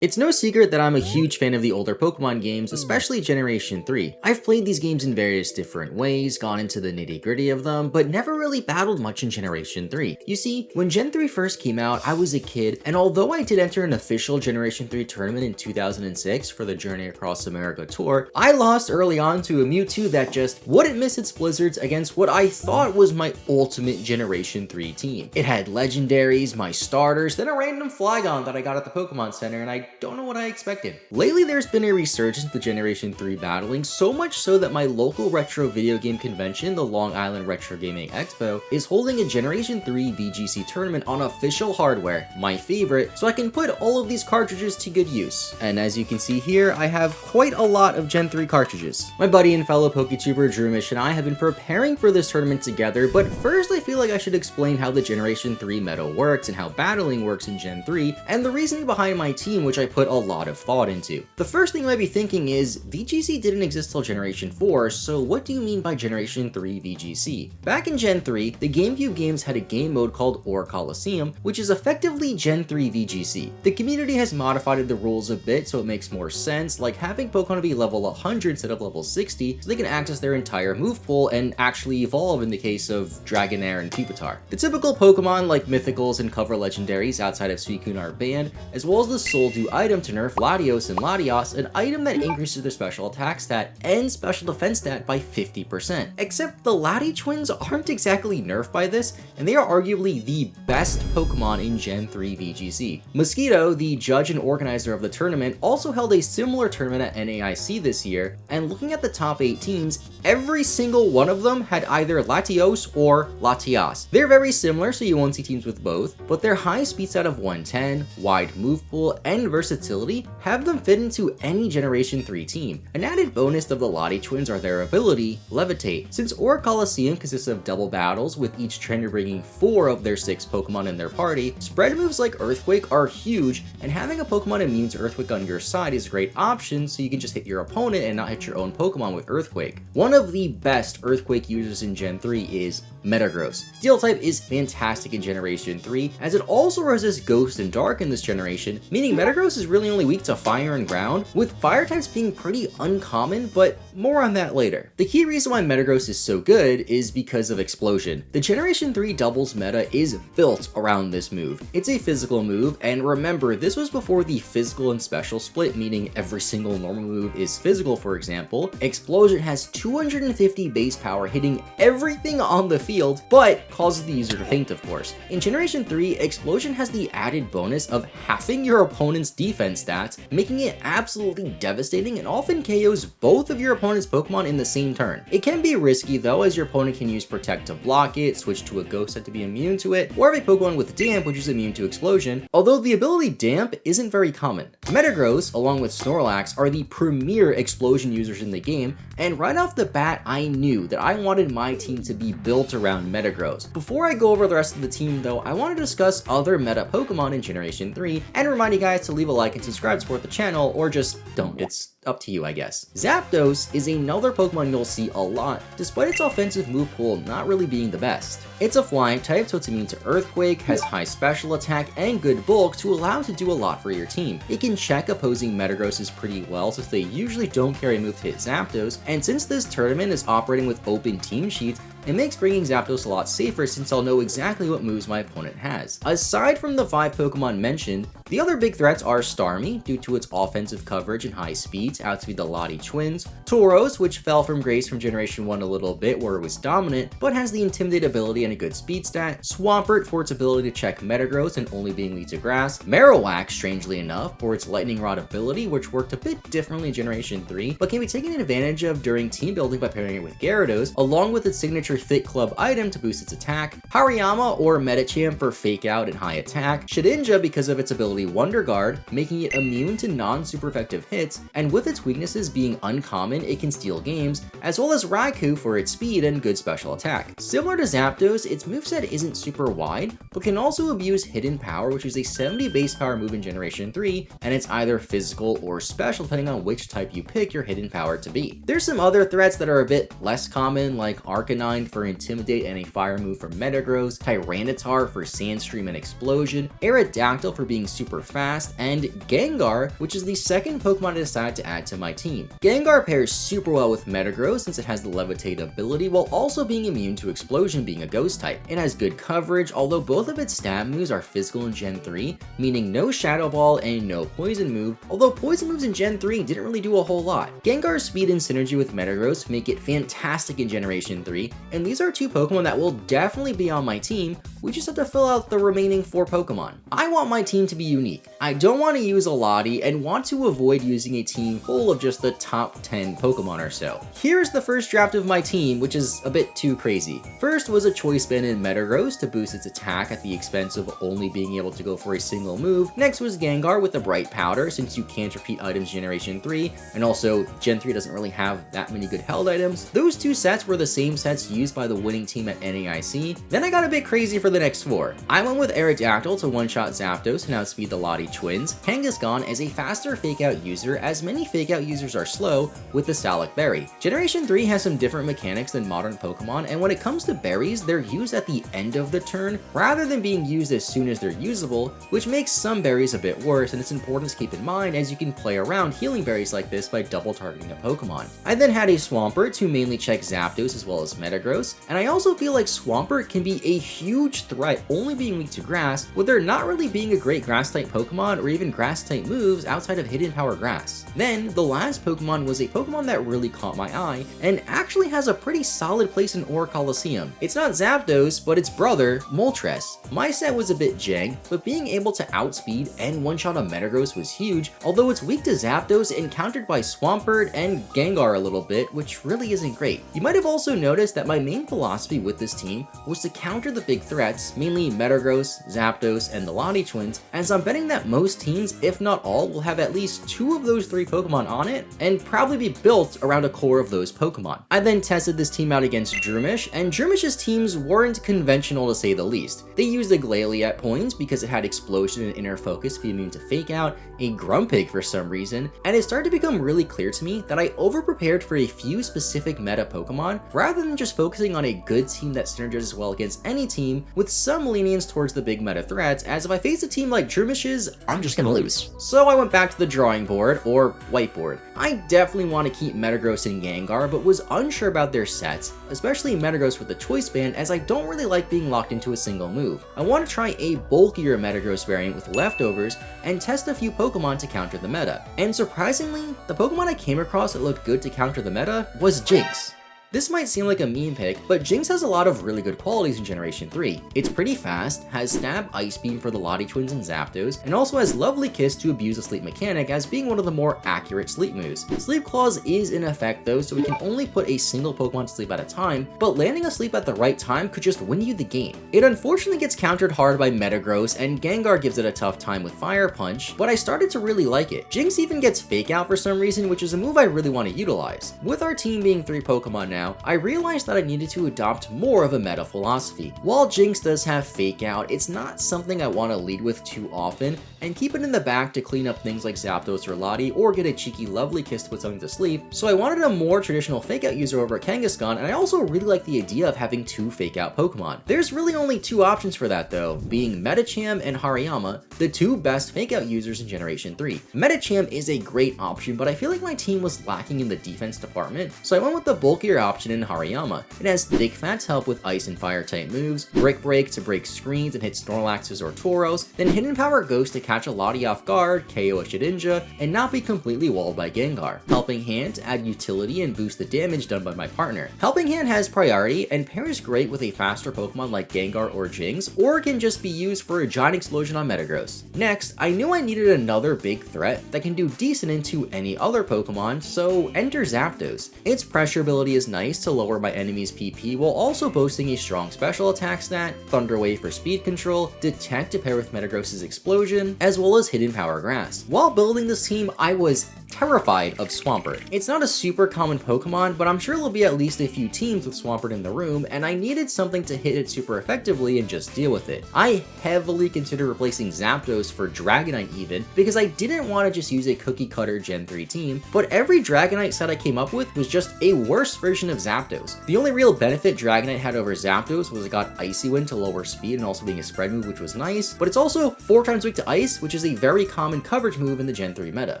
It's no secret that I'm a huge fan of the older Pokemon games, especially Generation 3. I've played these games in various different ways, gone into the nitty gritty of them, but never really battled much in Generation 3. You see, when Gen 3 first came out, I was a kid, and although I did enter an official Generation 3 tournament in 2006 for the Journey Across America tour, I lost early on to a Mewtwo that just wouldn't miss its blizzards against what I thought was my ultimate Generation 3 team. It had legendaries, my starters, then a random Flygon that I got at the Pokemon Center, and I don't know what I expected. Lately, there's been a resurgence of the Generation 3 battling, so much so that my local retro video game convention, the Long Island Retro Gaming Expo, is holding a Generation 3 VGC tournament on official hardware, my favorite, so I can put all of these cartridges to good use. And as you can see here, I have quite a lot of Gen 3 cartridges. My buddy and fellow PokeTuber Droomish and I have been preparing for this tournament together, but first I feel like I should explain how the Generation 3 meta works and how battling works in Gen 3, and the reasoning behind my team, which I put a lot of thought into. The first thing you might be thinking is, VGC didn't exist till Generation 4, so what do you mean by Generation 3 VGC? Back in Gen 3, the GameCube games had a game mode called Orre Colosseum, which is effectively Gen 3 VGC. The community has modified the rules a bit so it makes more sense, like having Pokemon be level 100 instead of level 60, so they can access their entire move pool and actually evolve in the case of Dragonair and Pupitar. The typical Pokemon like Mythicals and cover legendaries outside of Suicune are banned, as well as the Soul Dew item to nerf Latios and Latios, an item that increases their special attack stat and special defense stat by 50%. Except the Lati twins aren't exactly nerfed by this, and they are arguably the best Pokemon in Gen 3 VGC. Mosquito, the judge and organizer of the tournament, also held a similar tournament at NAIC this year, and looking at the top 8 teams, every single one of them had either Latios or Latias. They're very similar, so you won't see teams with both, but their high speed stat of 110, wide move pool, and versatility have them fit into any Generation 3 team. An added bonus of the Lati twins are their ability, Levitate. Since Orre Colosseum consists of double battles, with each trainer bringing 4 of their 6 Pokemon in their party, spread moves like Earthquake are huge, and having a Pokemon immune to Earthquake on your side is a great option so you can just hit your opponent and not hit your own Pokemon with Earthquake. One of the best Earthquake users in Gen 3 is Metagross. Steel type is fantastic in Generation 3, as it also resists Ghost and Dark in this generation, meaning Metagross is really only weak to Fire and Ground, with Fire types being pretty uncommon, but more on that later. The key reason why Metagross is so good is because of Explosion. The Generation 3 doubles meta is built around this move. It's a physical move, and remember, this was before the physical and special split, meaning every single normal move is physical, for example. Explosion has 250 base power, hitting everything on the field, but causes the user to faint, of course. In Generation 3, Explosion has the added bonus of halving your opponent's defense stats, making it absolutely devastating and often KOs both of your opponent's Pokemon in the same turn. It can be risky though, as your opponent can use Protect to block it, switch to a Ghost set to be immune to it, or have a Pokemon with Damp which is immune to Explosion, although the ability Damp isn't very common. Metagross, along with Snorlax, are the premier Explosion users in the game, and right off the bat I knew that I wanted my team to be built around Metagross. Before I go over the rest of the team though, I want to discuss other meta Pokemon in Generation 3, and remind you guys to leave a like and subscribe to support the channel, or just don't. It's up to you, I guess. Zapdos is another Pokemon you'll see a lot, despite its offensive move pool not really being the best. It's a flying type, so it's immune to Earthquake, has high special attack, and good bulk to allow it to do a lot for your team. It can check opposing Metagrosses pretty well, since they usually don't carry a move to hit Zapdos, and since this tournament is operating with open team sheets, it makes bringing Zapdos a lot safer since I'll know exactly what moves my opponent has. Aside from the 5 Pokemon mentioned, the other big threats are Starmie, due to its offensive coverage and high speeds, outspeed the Lati twins, Tauros, which fell from grace from Generation 1 a little bit where it was dominant, but has the Intimidate ability and a good speed stat, Swampert for its ability to check Metagross and only being weak to grass, Marowak, strangely enough, for its Lightning Rod ability, which worked a bit differently in Generation 3, but can be taken advantage of during team building by pairing it with Gyarados, along with its signature Thick Club item to boost its attack, Hariyama or Medicham for Fake Out and high attack, Shedinja because of its ability Wonder Guard, making it immune to non-super effective hits, and with its weaknesses being uncommon, it can steal games, as well as Raikou for its speed and good special attack. Similar to Zapdos, its moveset isn't super wide, but can also abuse Hidden Power, which is a 70 base power move in Generation 3, and it's either physical or special depending on which type you pick your Hidden Power to be. There's some other threats that are a bit less common, like Arcanine Mind for Intimidate and a fire move from Metagross, Tyranitar for Sandstream and Explosion, Aerodactyl for being super fast, and Gengar, which is the second Pokemon I decided to add to my team. Gengar pairs super well with Metagross since it has the Levitate ability while also being immune to Explosion being a ghost type. It has good coverage, although both of its stab moves are physical in Gen 3, meaning no Shadow Ball and no Poison move, although Poison moves in Gen 3 didn't really do a whole lot. Gengar's speed and synergy with Metagross make it fantastic in Generation 3, and these are two Pokemon that will definitely be on my team. We just have to fill out the remaining 4 Pokemon. I want my team to be unique. I don't want to use a Lottie and want to avoid using a team full of just the top 10 Pokemon or so. Here's the first draft of my team, which is a bit too crazy. First was a Choice Band in Metagross to boost its attack at the expense of only being able to go for a single move. Next was Gengar with the Bright Powder since you can't repeat items Generation 3, and also Gen 3 doesn't really have that many good held items. Those 2 sets were the same sets used by the winning team at NAIC. Then I got a bit crazy for the next 4. I went with Aerodactyl to one-shot Zapdos and outspeed the Lottie twins, Kangaskhan as a faster fake-out user as many fake-out users are slow with the Salic Berry. Generation 3 has some different mechanics than modern Pokemon, and when it comes to berries, they're used at the end of the turn rather than being used as soon as they're usable, which makes some berries a bit worse, and it's important to keep in mind as you can play around healing berries like this by double targeting a Pokemon. I then had a Swampert to mainly check Zapdos as well as Metagross, and I also feel like Swampert can be a huge threat only being weak to grass, with there not really being a great grass type Pokemon or even grass type moves outside of Hidden Power Grass. Then the last Pokemon was a Pokemon that really caught my eye and actually has a pretty solid place in Orre Colosseum. It's not Zapdos, but its brother, Moltres. My set was a bit jank, but being able to outspeed and one-shot a Metagross was huge, although it's weak to Zapdos and countered by Swampert and Gengar a little bit, which really isn't great. You might have also noticed that my main philosophy with this team was to counter the big threats, mainly Metagross, Zapdos, and the Lottie twins, as I'm betting that most teams, if not all, will have at least 2 of those 3 Pokemon on it, and probably be built around a core of those Pokemon. I then tested this team out against Drumish, and Drumish's teams weren't conventional to say the least. They used a Glalie at points because it had Explosion and Inner Focus to be immune to Fake Out, a Grumpig for some reason, and it started to become really clear to me that I over-prepared for a few specific meta Pokemon rather than just focusing on a good team that synergizes well against any team, with some lenience towards the big meta threats, as if I face a team like Drumish's, I'm just gonna lose. So I went back to the drawing board, or whiteboard. I definitely want to keep Metagross and Gengar, but was unsure about their sets, especially Metagross with the Choice Band, as I don't really like being locked into a single move. I want to try a bulkier Metagross variant with leftovers and test a few Pokemon to counter the meta. And surprisingly, the Pokemon I came across that looked good to counter the meta was Jynx. This might seem like a meme pick, but Jynx has a lot of really good qualities in Generation 3. It's pretty fast, has Stab Ice Beam for the Lottie twins and Zapdos, and also has Lovely Kiss to abuse the sleep mechanic as being one of the more accurate sleep moves. Sleep Clause is in effect though, so we can only put a single Pokemon to sleep at a time, but landing a sleep at the right time could just win you the game. It unfortunately gets countered hard by Metagross, and Gengar gives it a tough time with Fire Punch, but I started to really like it. Jynx even gets Fake Out for some reason, which is a move I really want to utilize. With our team being 3 Pokemon now, I realized that I needed to adopt more of a meta philosophy. While Jynx does have Fake Out, it's not something I want to lead with too often, and keep it in the back to clean up things like Zapdos or Lottie, or get a cheeky Lovely Kiss to put something to sleep. So I wanted a more traditional Fake Out user over Kangaskhan, and I also really like the idea of having 2 Fake Out Pokemon. There's really only 2 options for that though, being Medicham and Hariyama, the 2 best Fake Out users in Generation 3. Medicham is a great option, but I feel like my team was lacking in the defense department, so I went with the bulkier option in Hariyama. It has Thick Fat to help with ice and fire type moves, Brick Break to break screens and hit Snorlaxes or Tauros, then Hidden Power Ghost to catch a Lottie off guard, KO a Shedinja, and not be completely walled by Gengar. Helping Hand to add utility and boost the damage done by my partner. Helping Hand has priority and pairs great with a faster Pokemon like Gengar or Jynx, or can just be used for a giant explosion on Metagross. Next, I knew I needed another big threat that can do decent into any other Pokemon, so enter Zapdos. Its pressure ability is nice to lower my enemy's PP while also boasting a strong special attack stat, Thunder Wave for speed control, Detect to pair with Metagross's Explosion, as well as Hidden Power Grass. While building this team, I was terrified of Swampert. It's not a super common Pokemon, but I'm sure there'll be at least a few teams with Swampert in the room, and I needed something to hit it super effectively and just deal with it. I heavily considered replacing Zapdos for Dragonite even, because I didn't want to just use a cookie cutter Gen 3 team, but every Dragonite set I came up with was just a worse version of Zapdos. The only real benefit Dragonite had over Zapdos was it got Icy Wind to lower speed and also being a spread move, which was nice, but it's also 4 times weak to Ice, which is a very common coverage move in the Gen 3 meta.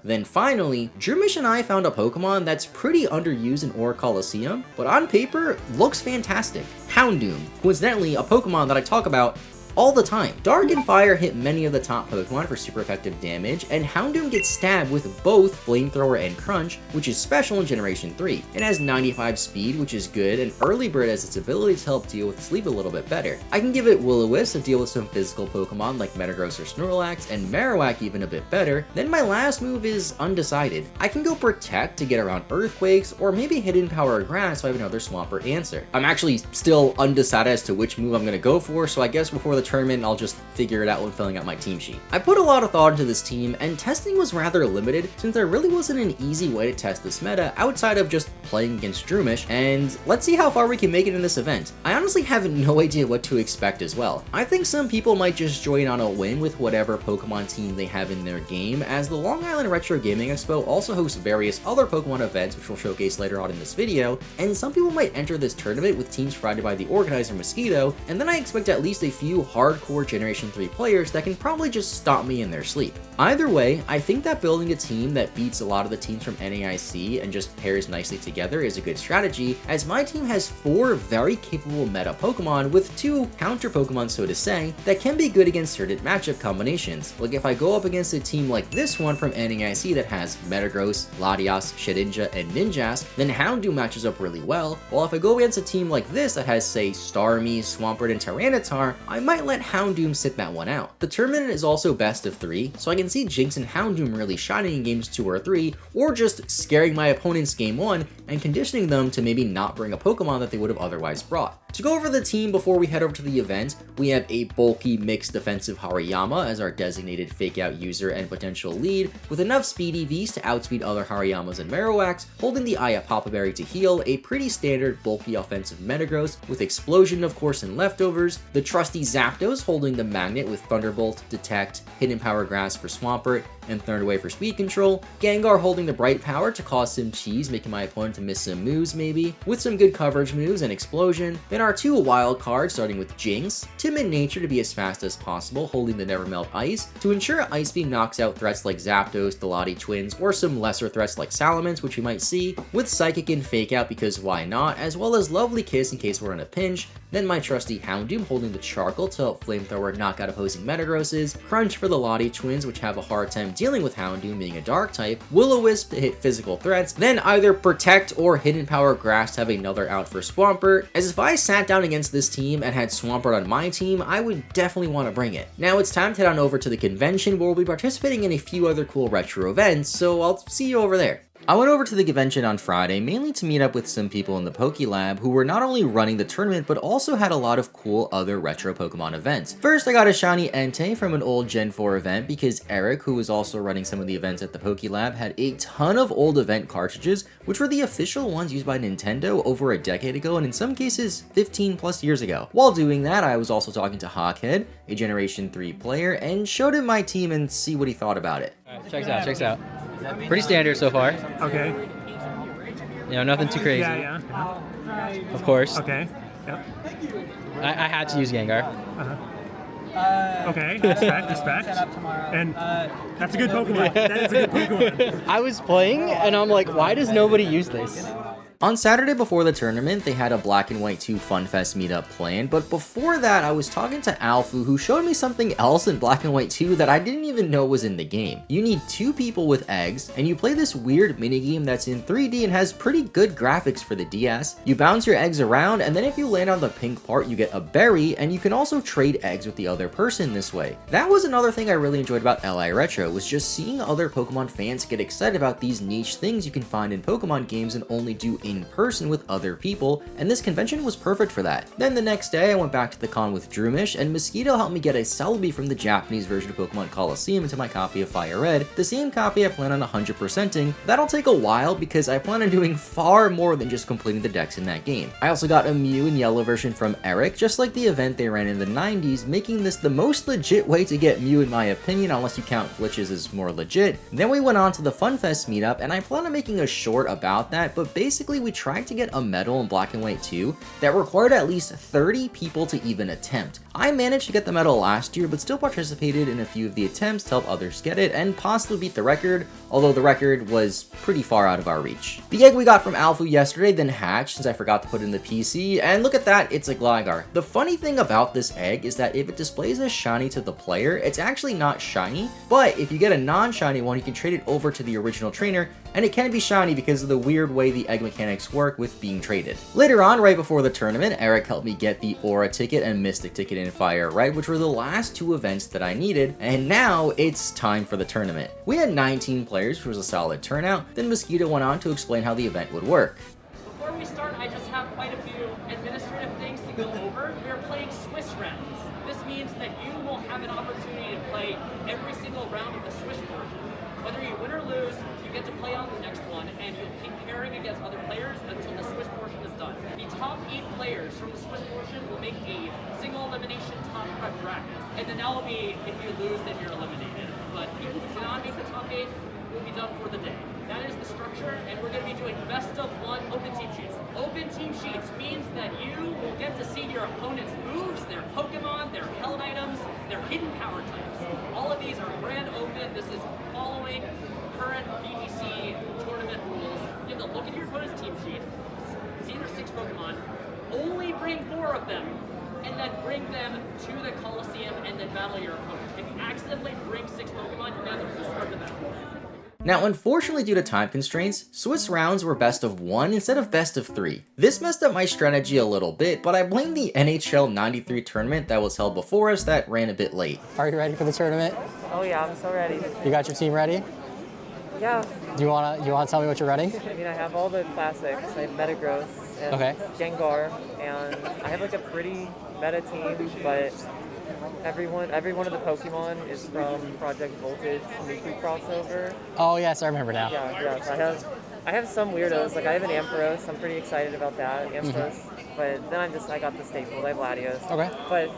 Then finally, Drumish and I found a Pokemon that's pretty underused in Orre Colosseum, but on paper, looks fantastic. Houndoom, coincidentally a Pokemon that I talk about all the time. Dark and Fire hit many of the top Pokemon for super effective damage, and Houndoom gets stabbed with both Flamethrower and Crunch, which is special in Generation 3. It has 95 speed, which is good, and Early Bird has its ability to help deal with sleep a little bit better. I can give it Will-O-Wisp to deal with some physical Pokemon like Metagross or Snorlax, and Marowak even a bit better. Then my last move is undecided. I can go Protect to get around Earthquakes, or maybe Hidden Power Grass so I have another Swampert answer. I'm actually still undecided as to which move I'm going to go for, so I guess before the tournament I'll just figure it out when filling out my team sheet. I put a lot of thought into this team, and testing was rather limited since there really wasn't an easy way to test this meta outside of just playing against Drumish, and let's see how far we can make it in this event. I honestly have no idea what to expect as well. I think some people might just join on a win with whatever Pokemon team they have in their game, as the Long Island Retro Gaming Expo also hosts various other Pokemon events which we'll showcase later on in this video, and some people might enter this tournament with teams provided by the organizer Mosquito, and then I expect at least a few hardcore Generation 3 players that can probably just stop me in their sleep. Either way, I think that building a team that beats a lot of the teams from NAIC and just pairs nicely together is a good strategy, as my team has 4 very capable meta Pokemon with 2 counter Pokemon, so to say, that can be good against certain matchup combinations. Like if I go up against a team like this one from NAIC that has Metagross, Latias, Shedinja, and Ninjask, then Houndoom matches up really well, while if I go against a team like this that has, say, Starmie, Swampert, and Tyranitar, I might let Houndoom sit that one out. The tournament is also best of 3, so I can see Jinx and Houndoom really shining in games 2 or 3, or just scaring my opponents game 1 and conditioning them to maybe not bring a Pokemon that they would have otherwise brought. To go over the team before we head over to the event, we have a bulky mixed defensive Hariyama as our designated fake out user and potential lead, with enough speed EVs to outspeed other Hariyamas and Marowaks, holding the Eye of Papa Berry to heal, a pretty standard bulky offensive Metagross, with Explosion of course and leftovers, the trusty Zapdos holding the Magnet with Thunderbolt, Detect, Hidden Power Grass for Swampert, and Thorn Away for speed control, Gengar holding the Bright Power to cause some cheese, making my opponent to miss some moves maybe, with some good coverage moves and Explosion. Then our 2 wild cards starting with Jinx, Timid Nature to be as fast as possible, holding the Never Melt Ice, to ensure Ice Beam knocks out threats like Zapdos, the Lati Twins, or some lesser threats like Salamence, which we might see, with Psychic and Fake Out because why not, as well as Lovely Kiss in case we're in a pinch. Then my trusty Houndoom holding the Charcoal to help Flamethrower knock out opposing Metagrosses, Crunch for the Lati Twins which have a hard time dealing with Houndoom being a dark type, Will-O-Wisp to hit physical threats, then either Protect or Hidden Power Grass to have another out for Swampert, as if I sat down against this team and had Swampert on my team, I would definitely want to bring it. Now it's time to head on over to the convention where we'll be participating in a few other cool retro events, so I'll see you over there. I went over to the convention on Friday mainly to meet up with some people in the PokeLab who were not only running the tournament but also had a lot of cool other retro Pokemon events. First I got a shiny Entei from an old Gen 4 event because Eric, who was also running some of the events at the PokeLab, had a ton of old event cartridges which were the official ones used by Nintendo over a decade ago and in some cases 15 plus years ago. While doing that I was also talking to Hawkhead, a Generation 3 player, and showed him my team and see what he thought about it. Checks out. Pretty standard so far. Okay. You know, nothing too crazy. Yeah. Of course. Okay. Yep. I had to use Gengar. Okay. Respect. And that's a good Pokemon. That is a good Pokemon. I was playing and I'm like, why does nobody use this? On Saturday before the tournament, they had a Black and White 2 FunFest meetup planned, but before that, I was talking to Alfu, who showed me something else in Black and White 2 that I didn't even know was in the game. You need 2 people with eggs, and you play this weird minigame that's in 3D and has pretty good graphics for the DS. You bounce your eggs around, and then if you land on the pink part, you get a berry, and you can also trade eggs with the other person this way. That was another thing I really enjoyed about LI Retro, was just seeing other Pokemon fans get excited about these niche things you can find in Pokemon games and only do in person with other people, and this convention was perfect for that. Then the next day I went back to the con with Droomish, and Mosquito helped me get a Celebi from the Japanese version of Pokemon Colosseum into my copy of Fire Red, the same copy I plan on 100%ing. That'll take a while because I plan on doing far more than just completing the decks in that game. I also got a Mew in yellow version from Eric, just like the event they ran in the 90s, making this the most legit way to get Mew in my opinion, unless you count glitches as more legit. Then we went on to the FunFest meetup, and I plan on making a short about that, but basically we tried to get a medal in Black and White 2 that required at least 30 people to even attempt. I managed to get the medal last year, but still participated in a few of the attempts to help others get it, and possibly beat the record, although the record was pretty far out of our reach. The egg we got from Alpha yesterday then hatched since I forgot to put it in the PC, and look at that, it's a Gligar. The funny thing about this egg is that if it displays as shiny to the player, it's actually not shiny, but if you get a non-shiny one, you can trade it over to the original trainer, and it can be shiny because of the weird way the egg mechanics work with being traded. Later on, right before the tournament, Eric helped me get the Aura ticket and Mystic ticket in Fire Red, which were the last two events that I needed, and now it's time for the tournament. We had 19 players, which was a solid turnout. Then Mosquito went on to explain how the event would work. Before we start, I just have quite a few administrative things to go over. We are playing Swiss rounds. This means that you will have an opportunity to play every single round of the Swiss version. Whether you win or lose, you get to play on the next one, and you'll keep pairing against other players until the Swiss portion is done. The top 8 players from the Swiss portion will make a single elimination top 5 bracket, and then that will be, if you lose, then you're eliminated. But if you do not make the top 8, you'll be done for the day. That is the structure, and we're going to be doing best of 1 open team sheets. Open team sheets means that you will get to see your opponent's moves, their Pokemon, their held items, their hidden power types. All of these are brand open. This is following current VGC tournament rules. You have to look at your opponent's team sheet, see their 6 Pokemon, only bring 4 of them, and then bring them to the Colosseum and then battle your opponent. If you accidentally bring 6 Pokemon, you're going to have to restart the battle. Now, unfortunately due to time constraints, Swiss rounds were best of 1 instead of best of 3. This messed up my strategy a little bit, but I blame the NHL 93 tournament that was held before us that ran a bit late. Are you ready for the tournament? Oh yeah, I'm so ready. You got your team ready? Yeah. Do you wanna tell me what you're running? I mean, I have all the classics. I have Metagross and Okay. Gengar, and I have like a pretty meta team, but every one of the Pokemon is from Project Voltage Miku crossover. Oh yes, I remember now. Yeah. So I have some weirdos. Like I have an Ampharos. I'm pretty excited about that. Ampharos. But then I got the staples. I have Latios. Okay. But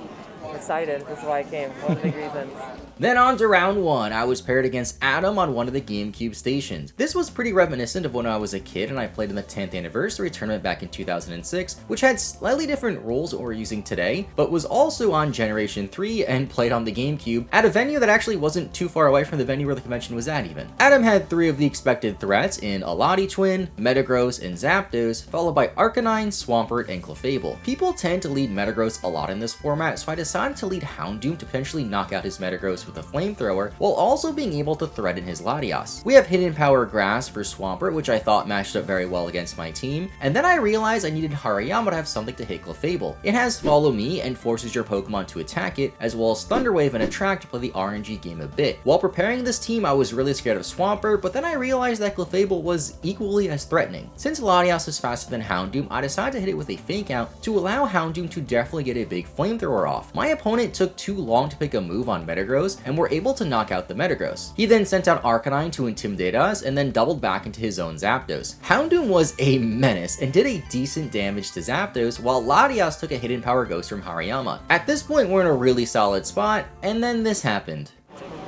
I'm excited. That's why I came. One of the big reasons. Then on to round 1, I was paired against Adam on one of the GameCube stations. This was pretty reminiscent of when I was a kid and I played in the 10th anniversary tournament back in 2006, which had slightly different rules that we're using today, but was also on Generation 3 and played on the GameCube at a venue that actually wasn't too far away from the venue where the convention was at even. Adam had 3 of the expected threats in Alati Twin, Metagross, and Zapdos, followed by Arcanine, Swampert, and Clefable. People tend to lead Metagross a lot in this format, so I decided to lead Houndoom to potentially knock out his Metagross with a flamethrower, while also being able to threaten his Latios. We have Hidden Power Grass for Swampert, which I thought matched up very well against my team, and then I realized I needed Hariyama to have something to hit Clefable. It has Follow Me and forces your Pokemon to attack it, as well as Thunder Wave and Attract to play the RNG game a bit. While preparing this team, I was really scared of Swampert, but then I realized that Clefable was equally as threatening. Since Latios is faster than Houndoom, I decided to hit it with a Fake Out to allow Houndoom to definitely get a big flamethrower off. My opponent took too long to pick a move on Metagross and were able to knock out the Metagross. He then sent out Arcanine to intimidate us and then doubled back into his own Zapdos. Houndoom was a menace and did a decent damage to Zapdos, while Latios took a Hidden Power Ghost from Hariyama. At this point, we're in a really solid spot, and then this happened.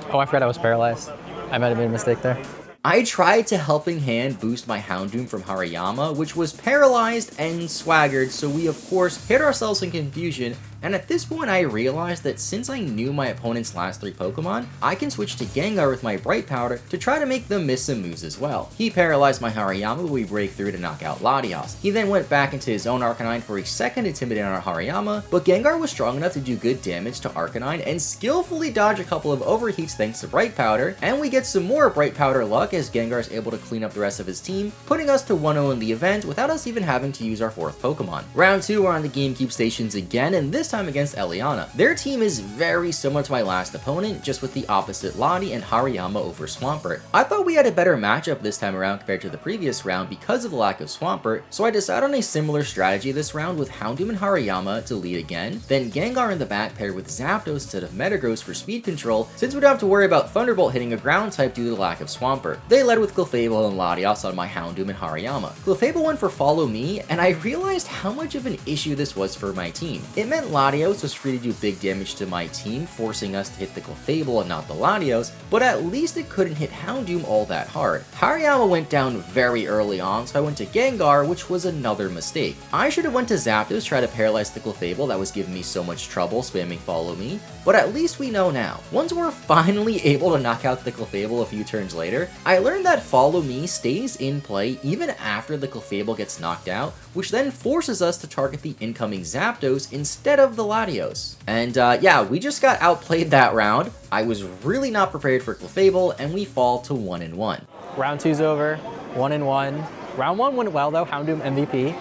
Oh, I forgot I was paralyzed. I might have made a mistake there. I tried to Helping Hand boost my Houndoom from Hariyama, which was paralyzed and swaggered, so we of course hit ourselves in confusion, and at this point I realized that since I knew my opponent's last 3 Pokemon, I can switch to Gengar with my Bright Powder to try to make them miss some moves as well. He paralyzed my Hariyama, but we break through to knock out Latios. He then went back into his own Arcanine for a second Intimidate on our Hariyama, but Gengar was strong enough to do good damage to Arcanine and skillfully dodge a couple of overheats thanks to Bright Powder, and we get some more Bright Powder luck as Gengar is able to clean up the rest of his team, putting us to 1-0 in the event without us even having to use our 4th Pokemon. Round 2 we're on the GameCube stations again, and this time against Eliana. Their team is very similar to my last opponent, just with the opposite Lottie and Hariyama over Swampert. I thought we had a better matchup this time around compared to the previous round because of the lack of Swampert, so I decided on a similar strategy this round with Houndoom and Hariyama to lead again, then Gengar in the back paired with Zapdos instead of Metagross for speed control, since we don't have to worry about Thunderbolt hitting a ground type due to the lack of Swampert. They led with Clefable and Latios on my Houndoom and Hariyama. Clefable went for Follow Me, and I realized how much of an issue this was for my team. It meant Latios was free to do big damage to my team, forcing us to hit the Clefable and not the Latios, but at least it couldn't hit Houndoom all that hard. Hariyama went down very early on, so I went to Gengar, which was another mistake. I should have went to Zapdos, try to paralyze the Clefable that was giving me so much trouble spamming Follow Me, but at least we know now. Once we're finally able to knock out the Clefable a few turns later, I learned that Follow Me stays in play even after the Clefable gets knocked out, which then forces us to target the incoming Zapdos instead of the Latios. And yeah, we just got outplayed that round. I was really not prepared for Clefable, and we fall to 1-1. Round 2's over, 1-1. Round 1 went well though, Houndoom MVP.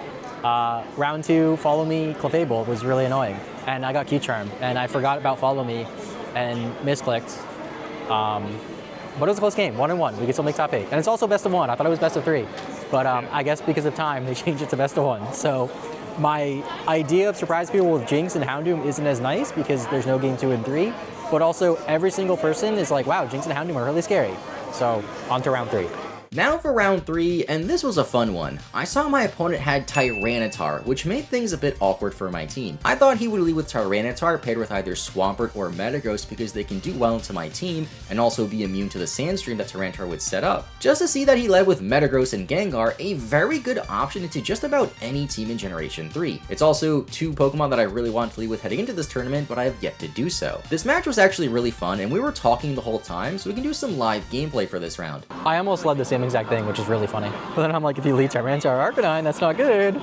Round 2, Follow Me Clefable was really annoying, and I got Key Charm, and I forgot about Follow Me and misclicked. But it was a close game, 1-1. We can still make top 8. And it's also best of 1. I thought it was best of 3. But I guess because of time, they changed it to best of 1. So my idea of surprise people with Jinx and Houndoom isn't as nice because there's no game 2 and 3. But also, every single person is like, wow, Jinx and Houndoom are really scary. So on to round 3. Now for round 3, and this was a fun one. I saw my opponent had Tyranitar, which made things a bit awkward for my team. I thought he would lead with Tyranitar paired with either Swampert or Metagross because they can do well into my team and also be immune to the Sandstream that Tyranitar would set up. Just to see that he led with Metagross and Gengar, a very good option into just about any team in Generation 3. It's also 2 Pokemon that I really want to lead with heading into this tournament, but I have yet to do so. This match was actually really fun, and we were talking the whole time, so we can do some live gameplay for this round. I almost led the same exact thing, which is really funny. But then I'm like, if you lead Tyranitar Arcanine, that's not good.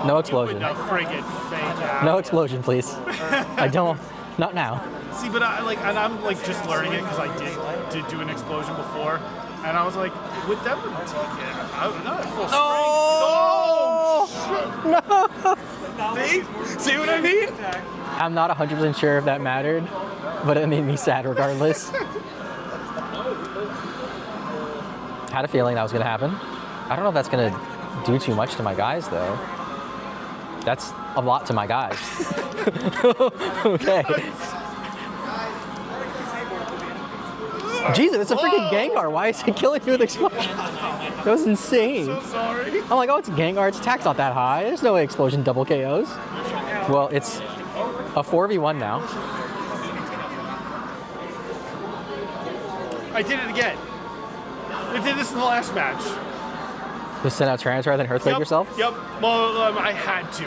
No explosion. No explosion, please. I don't. Not now. See, but I'm just learning it because I did do an explosion before, and I was like, with that would take it. Not at full strength. No! See what I mean? I'm not 100% sure if that mattered, but it made me sad regardless. Had a feeling that was going to happen. I don't know if that's going to do too much to my guys, though. That's a lot to my guys. Okay. Jesus, it's a freaking Gengar. Why is it killing me with explosion? That was insane. So sorry. I'm like, oh, it's Gengar. Its attack's not that high. There's no way explosion double KOs. Well, it's a 4v1 now. I did it again. We did this in the last match. Just send out Tyranitar, then Earthquake yourself? Yep. Well, I had to.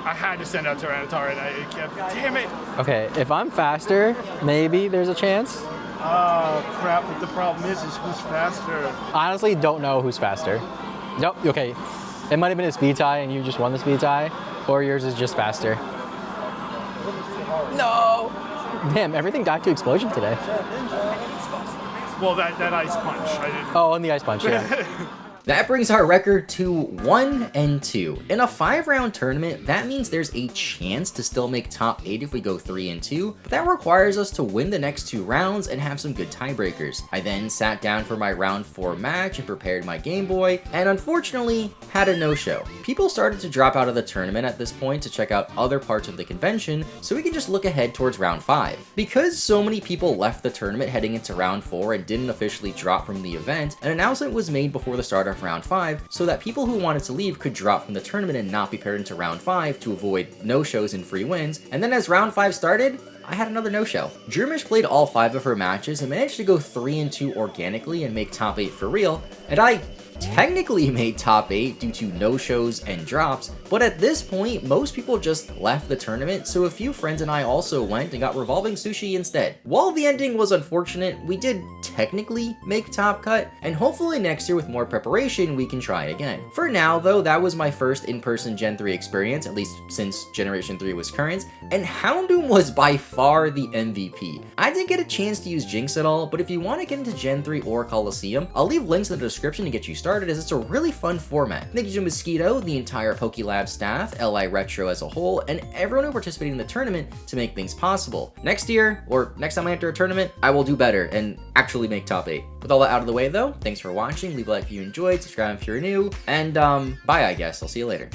I had to send out Tyranitar, and I kept. Damn it. Okay, if I'm faster, maybe there's a chance. Oh crap! But the problem is who's faster? Honestly, don't know who's faster. Nope. Okay, it might have been a speed tie, and you just won the speed tie, or yours is just faster. No. Damn, everything died to explosion today. Well, that ice punch. I didn't. Oh, and the ice punch, yeah. That brings our record to 1-2. In a 5-round tournament, that means there's a chance to still make top 8 if we go 3-2, but that requires us to win the next 2 rounds and have some good tiebreakers. I then sat down for my round 4 match and prepared my Game Boy, and unfortunately, had a no-show. People started to drop out of the tournament at this point to check out other parts of the convention, so we can just look ahead towards round 5. Because so many people left the tournament heading into round 4 and didn't officially drop from the event, an announcement was made before the start of round 5 so that people who wanted to leave could drop from the tournament and not be paired into round 5 to avoid no-shows and free wins. And then as round 5 started, I had another no-show. Drimish played all 5 of her matches and managed to go 3-2 organically and make top 8 for real, and I technically made top 8 due to no-shows and drops, but at this point, most people just left the tournament, so a few friends and I also went and got Revolving Sushi instead. While the ending was unfortunate, we did technically make top cut, and hopefully next year with more preparation, we can try again. For now though, that was my first in-person Gen 3 experience, at least since Generation 3 was current, and Houndoom was by far the MVP. I didn't get a chance to use Jinx at all, but if you want to get into Gen 3 or Colosseum, I'll leave links in the description to get you started. started, as it's a really fun format. Thank you to Mosquito, the entire PokeLab staff, LI Retro as a whole, and everyone who participated in the tournament to make things possible. Next year, or next time I enter a tournament, I will do better and actually make top 8. With all that out of the way though, thanks for watching, leave a like if you enjoyed, subscribe if you're new, and bye I guess, I'll see you later.